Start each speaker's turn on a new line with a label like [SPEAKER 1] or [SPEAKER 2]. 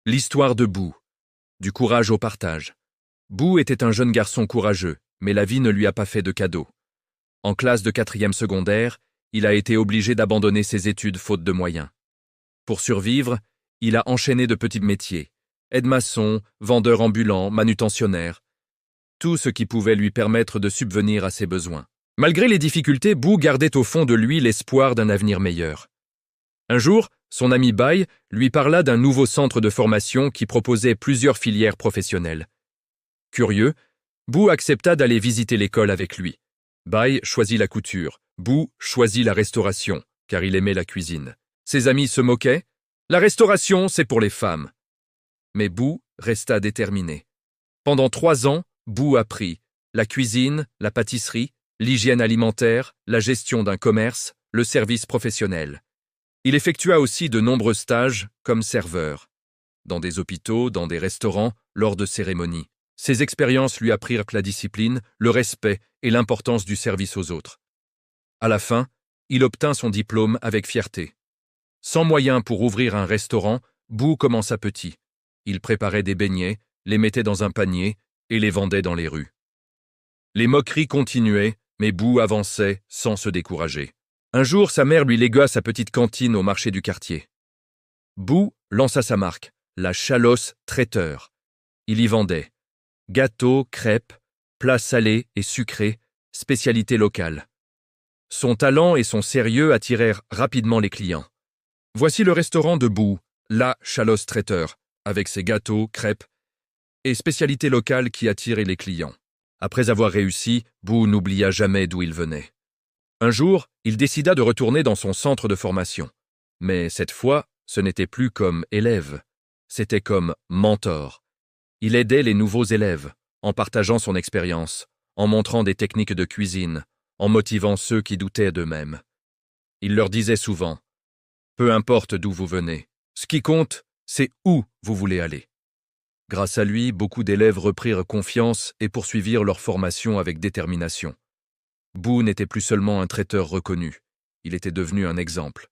[SPEAKER 1] L'histoire de Boo. Du courage au partage. Boo était un jeune garçon courageux, mais la vie ne lui a pas fait de cadeau. En classe de 4e secondaire, il a été obligé d'abandonner ses études faute de moyens. Pour survivre, il a enchaîné de petits métiers. Aide-maçon, vendeur ambulant, manutentionnaire. Tout ce qui pouvait lui permettre de subvenir à ses besoins. Malgré les difficultés, Boo gardait au fond de lui l'espoir d'un avenir meilleur. Un jour, son ami Bai lui parla d'un nouveau centre de formation qui proposait plusieurs filières professionnelles. Curieux, Boo accepta d'aller visiter l'école avec lui. Bai choisit la couture, Boo choisit la restauration, car il aimait la cuisine. Ses amis se moquaient. La restauration, c'est pour les femmes. Mais Boo resta déterminé. Pendant 3 ans, Boo apprit la cuisine, la pâtisserie, l'hygiène alimentaire, la gestion d'un commerce, le service professionnel. Il effectua aussi de nombreux stages comme serveur, dans des hôpitaux, dans des restaurants, lors de cérémonies. Ces expériences lui apprirent la discipline, le respect et l'importance du service aux autres. À la fin, il obtint son diplôme avec fierté. Sans moyens pour ouvrir un restaurant, Boo commença petit. Il préparait des beignets, les mettait dans un panier et les vendait dans les rues. Les moqueries continuaient, mais Boo avançait sans se décourager. Un jour, sa mère lui légua sa petite cantine au marché du quartier. Boo lança sa marque, la Chalosse Traiteur. Il y vendait gâteaux, crêpes, plats salés et sucrés, spécialités locales. Son talent et son sérieux attirèrent rapidement les clients. Voici le restaurant de Boo, la Chalosse Traiteur, avec ses gâteaux, crêpes et spécialités locales qui attiraient les clients. Après avoir réussi, Boo n'oublia jamais d'où il venait. Un jour, il décida de retourner dans son centre de formation. Mais cette fois, ce n'était plus comme élève, c'était comme mentor. Il aidait les nouveaux élèves, en partageant son expérience, en montrant des techniques de cuisine, en motivant ceux qui doutaient d'eux-mêmes. Il leur disait souvent « Peu importe d'où vous venez, ce qui compte, c'est où vous voulez aller ». Grâce à lui, beaucoup d'élèves reprirent confiance et poursuivirent leur formation avec détermination. Boo n'était plus seulement un traiteur reconnu, il était devenu un exemple.